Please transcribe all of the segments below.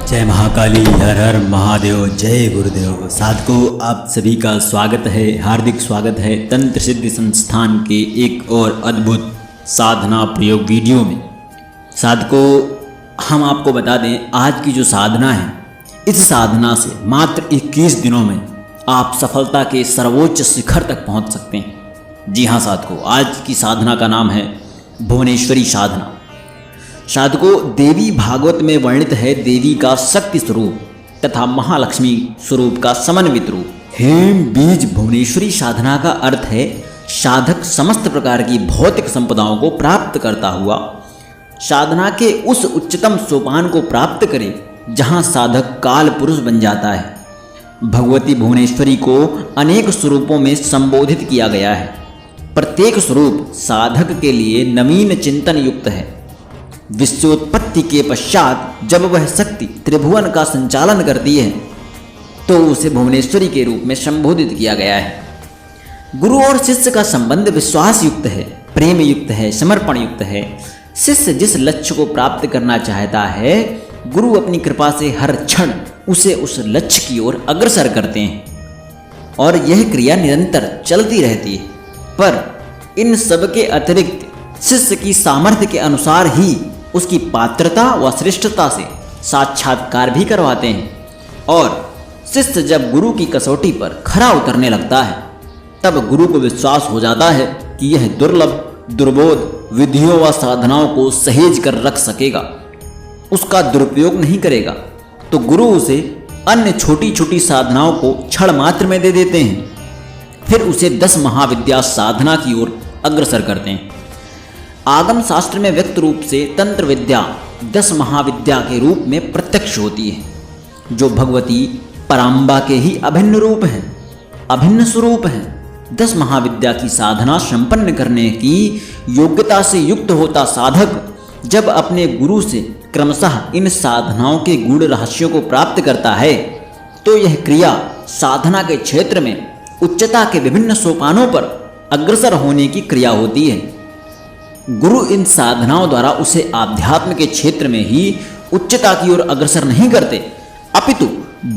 जय महाकाली, हर हर महादेव, जय गुरुदेव। साधकों, आप सभी का स्वागत है, हार्दिक स्वागत है तंत्र सिद्धि संस्थान के एक और अद्भुत साधना प्रयोग वीडियो में। साधकों, हम आपको बता दें, आज की जो साधना है, इस साधना से मात्र 21 दिनों में आप सफलता के सर्वोच्च शिखर तक पहुंच सकते हैं। जी हाँ साधकों, आज की साधना का नाम है भुवनेश्वरी साधना। साधकों, देवी भागवत में वर्णित है देवी का शक्ति स्वरूप तथा महालक्ष्मी स्वरूप का समन्वित रूप। हेम बीज भुवनेश्वरी साधना का अर्थ है साधक समस्त प्रकार की भौतिक संपदाओं को प्राप्त करता हुआ साधना के उस उच्चतम सोपान को प्राप्त करे जहां साधक काल पुरुष बन जाता है। भगवती भुवनेश्वरी को अनेक स्वरूपों में संबोधित किया गया है। प्रत्येक स्वरूप साधक के लिए नवीन चिंतन युक्त है। विश्वोत्पत्ति के पश्चात जब वह शक्ति त्रिभुवन का संचालन करती है तो उसे भुवनेश्वरी के रूप में संबोधित किया गया है। गुरु और शिष्य का संबंध विश्वास युक्त है, प्रेम युक्त है, समर्पण युक्त है। शिष्य जिस लक्ष्य को प्राप्त करना चाहता है, गुरु अपनी कृपा से हर क्षण उसे उस लक्ष्य की ओर अग्रसर करते हैं और यह क्रिया निरंतर चलती रहती है। पर इन सब के अतिरिक्त शिष्य की सामर्थ्य के अनुसार ही उसकी पात्रता व श्रेष्ठता से साक्षात्कार भी करवाते हैं। और शिष्य जब गुरु की कसौटी पर खरा उतरने लगता है तब गुरु को विश्वास हो जाता है कि यह दुर्लभ दुर्बोध विधियों व साधनाओं को सहेज कर रख सकेगा, उसका दुरुपयोग नहीं करेगा। तो गुरु उसे अन्य छोटी छोटी साधनाओं को क्षण मात्र में दे देते हैं, फिर उसे 10 महाविद्या साधना की ओर अग्रसर करते हैं। आगम शास्त्र में व्यक्त रूप से तंत्र विद्या 10 महाविद्या के रूप में प्रत्यक्ष होती है, जो भगवती पराम्बा के ही अभिन्न रूप हैं, अभिन्न स्वरूप हैं। 10 महाविद्या की साधना संपन्न करने की योग्यता से युक्त होता साधक जब अपने गुरु से क्रमशः इन साधनाओं के गूढ़ रहस्यों को प्राप्त करता है तो यह क्रिया साधना के क्षेत्र में उच्चता के विभिन्न सोपानों पर अग्रसर होने की क्रिया होती है। गुरु इन साधनाओं द्वारा उसे आध्यात्म के क्षेत्र में ही उच्चता की ओर अग्रसर नहीं करते, अपितु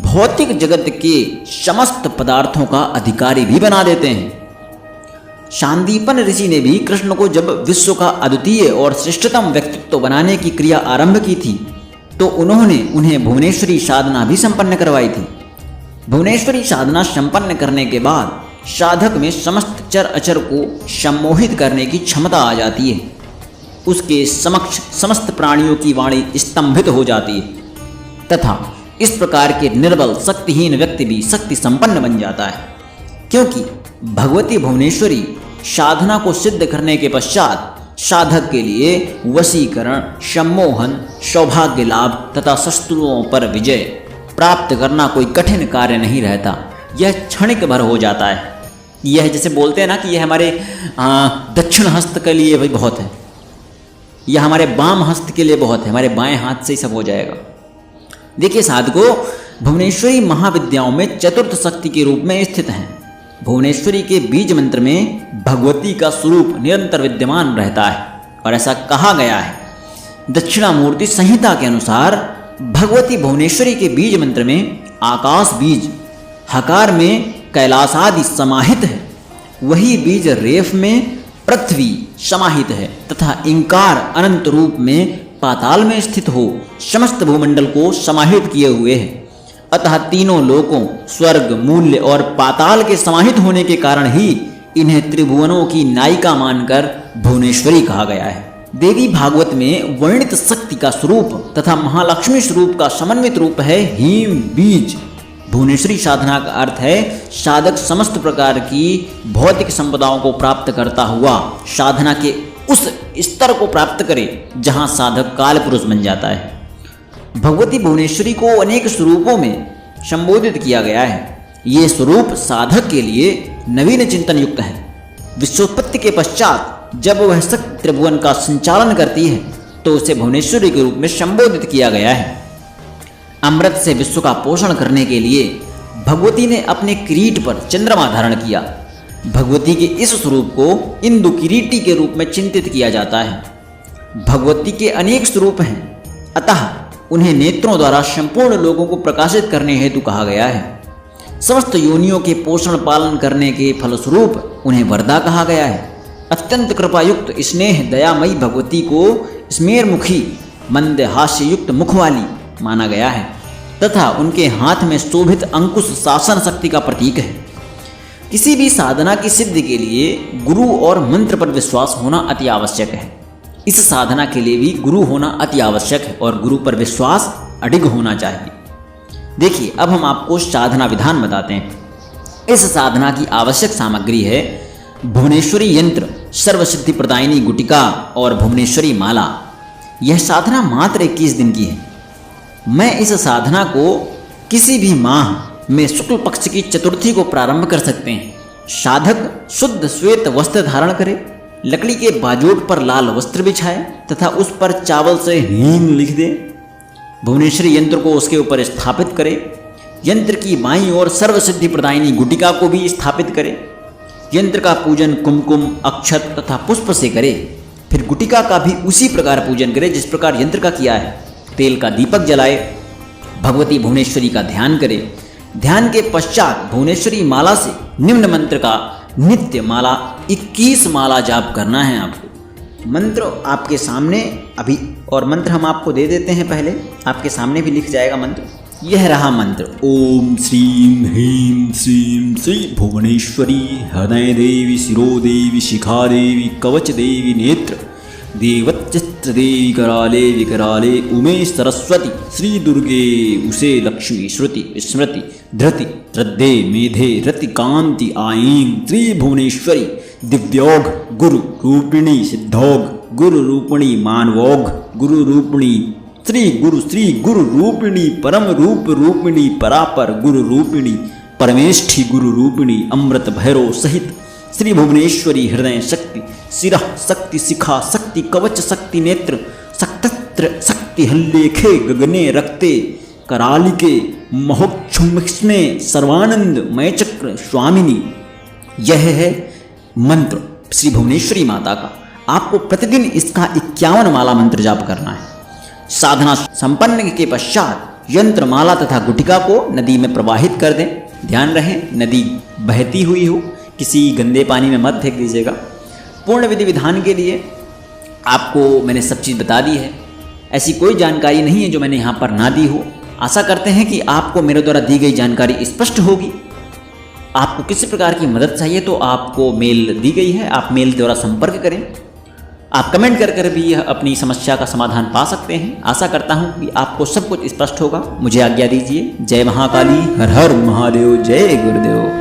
भौतिक जगत के समस्त पदार्थों का अधिकारी भी बना देते हैं। शांदीपन ऋषि ने भी कृष्ण को जब विश्व का अद्वितीय और श्रेष्ठतम व्यक्तित्व बनाने की क्रिया आरंभ की थी तो उन्होंने उन्हें भुवनेश्वरी साधना भी संपन्न करवाई थी। भुवनेश्वरी साधना संपन्न करने के बाद साधक में समस्त चर अचर को सम्मोहित करने की क्षमता आ जाती है। उसके समक्ष समस्त प्राणियों की वाणी स्तंभित हो जाती है तथा इस प्रकार के निर्बल शक्तिहीन व्यक्ति भी शक्ति संपन्न बन जाता है, क्योंकि भगवती भुवनेश्वरी साधना को सिद्ध करने के पश्चात साधक के लिए वशीकरण, सम्मोहन, सौभाग्य लाभ तथा शत्रुओं पर विजय प्राप्त करना कोई कठिन कार्य नहीं रहता। यह क्षणिक भर हो जाता है। यह जैसे बोलते हैं ना कि यह हमारे दक्षिण हस्त के लिए भी बहुत है, यह हमारे बाम हस्त के लिए बहुत है, हमारे बाएं हाथ से ही सब हो जाएगा। देखिए साधकों, भुवनेश्वरी महाविद्याओं में चतुर्थ शक्ति के रूप में स्थित हैं। भुवनेश्वरी के बीज मंत्र में भगवती का स्वरूप निरंतर विद्यमान रहता है और ऐसा कहा गया है। दक्षिणामूर्ति संहिता के अनुसार भगवती भुवनेश्वरी के बीज मंत्र में आकाश बीज हकार में कैलाश आदि समाहित है, वही बीज रेफ में पृथ्वी समाहित है तथा इंकार अनंत रूप में पाताल में स्थित हो समस्त भूमंडल को समाहित किए हुए है। अतः तीनों लोकों स्वर्ग, मूल्य और पाताल के समाहित होने के कारण ही इन्हें त्रिभुवनों की नायिका मानकर भुवनेश्वरी कहा गया है। देवी भागवत में वर्णित शक्ति का स्वरूप तथा महालक्ष्मी स्वरूप का समन्वित रूप है हीम बीज। भुवनेश्वरी साधना का अर्थ है साधक समस्त प्रकार की भौतिक संपदाओं को प्राप्त करता हुआ साधना के उस स्तर को प्राप्त करे जहां साधक काल पुरुष बन जाता है। भगवती भुवनेश्वरी को अनेक स्वरूपों में संबोधित किया गया है। ये स्वरूप साधक के लिए नवीन चिंतन युक्त है। विश्वोत्पत्ति के पश्चात जब वह शक्ति त्रिभुवन का संचालन करती है तो उसे भुवनेश्वरी के रूप में संबोधित किया गया है। अमृत से विश्व का पोषण करने के लिए भगवती ने अपने किरीट पर चंद्रमा धारण किया। भगवती के इस स्वरूप को इंदु किरीटी के रूप में चिंतित किया जाता है। भगवती के अनेक स्वरूप हैं, अतः उन्हें नेत्रों द्वारा संपूर्ण लोगों को प्रकाशित करने हेतु कहा गया है। समस्त योनियों के पोषण पालन करने के फलस्वरूप उन्हें वरदा कहा गया है। अत्यंत कृपायुक्त स्नेह दयामयी भगवती को स्मेरमुखी मंद हास्ययुक्त मुख वाली माना गया है तथा उनके हाथ में शोभित अंकुश शासन शक्ति का प्रतीक है। किसी भी साधना की सिद्धि के लिए गुरु और मंत्र पर विश्वास होना अति आवश्यक है। इस साधना के लिए भी गुरु होना अति आवश्यक है और गुरु पर विश्वास अडिग होना चाहिए। देखिए, अब हम आपको साधना विधान बताते हैं। इस साधना की आवश्यक सामग्री है भुवनेश्वरी यंत्र, सर्वसिद्धि प्रदायिनी गुटिका और भुवनेश्वरी माला। यह साधना मात्र 21 दिन की है। मैं इस साधना को किसी भी माह में शुक्ल पक्ष की चतुर्थी को प्रारंभ कर सकते हैं। साधक शुद्ध श्वेत वस्त्र धारण करे, लकड़ी के बाजोट पर लाल वस्त्र बिछाए तथा उस पर चावल से हीम लिख दे। भुवनेश्वरी यंत्र को उसके ऊपर स्थापित करे। यंत्र की बाईं ओर सर्वसिद्धि प्रदायिनी गुटिका को भी स्थापित करे। यंत्र का पूजन कुमकुम, अक्षत तथा पुष्प से करे। फिर गुटिका का भी उसी प्रकार पूजन करे जिस प्रकार यंत्र का किया है। तेल का दीपक जलाए, भगवती भुवनेश्वरी का ध्यान करे। ध्यान के पश्चात भुवनेश्वरी माला से निम्न मंत्र का नित्य माला 21 माला जाप करना है आपको। मंत्र आपके सामने अभी, और मंत्र हम आपको दे देते हैं, पहले आपके सामने भी लिख जाएगा मंत्र। यह रहा मंत्र। ओम श्रीम ह्रीम श्रीम श्री भुवनेश्वरी हृदय देवी शिरो देवी शिखा देवी कवच देवी नेत्र देवचित्र देवी कराले विकराले उमे सरस्वती श्री दुर्गे उषे लक्ष्मी श्रुति स्मृति धृति श्रद्धे मेधे रति कांति आईं श्री भुवनेश्वरी दिव्योग गुरु रूपिणी सिद्धोग गुरु रूपिणी मानवोग गुरु रूपिणी श्री गुरु रूपिणी परम रूप रूपिणी परापर गुरु रूपिणी परमेष्ठी गुरु रूपिणी अमृत भैरव सहित श्री भुवनेश्वरी हृदय शक्ति शिरा शक्ति शिखा शक्ति कवच शक्ति नेत्र शक्तत्र शक्ति हल्लेखे गगने रक्ते करालिके महोक्षुम्ने सर्वानंद मय चक्र स्वामिनी। यह है मंत्र श्री भुवनेश्वरी माता का। आपको प्रतिदिन इसका 51 माला मंत्र जाप करना है। साधना संपन्न के पश्चात यंत्र माला तथा गुटिका को नदी में प्रवाहित कर दें। ध्यान रहे नदी बहती हुई हो, किसी गंदे पानी में मत फेंक दीजिएगा। पूर्ण विधि विधान के लिए आपको मैंने सब चीज़ बता दी है। ऐसी कोई जानकारी नहीं है जो मैंने यहाँ पर ना दी हो। आशा करते हैं कि आपको मेरे द्वारा दी गई जानकारी स्पष्ट होगी। आपको किसी प्रकार की मदद चाहिए तो आपको मेल दी गई है, आप मेल द्वारा संपर्क करें। आप कमेंट कर भी अपनी समस्या का समाधान पा सकते हैं। आशा करता हूँ कि आपको सब कुछ स्पष्ट होगा। मुझे आज्ञा दीजिए। जय महाकाली, हर हर महादेव, जय गुरुदेव।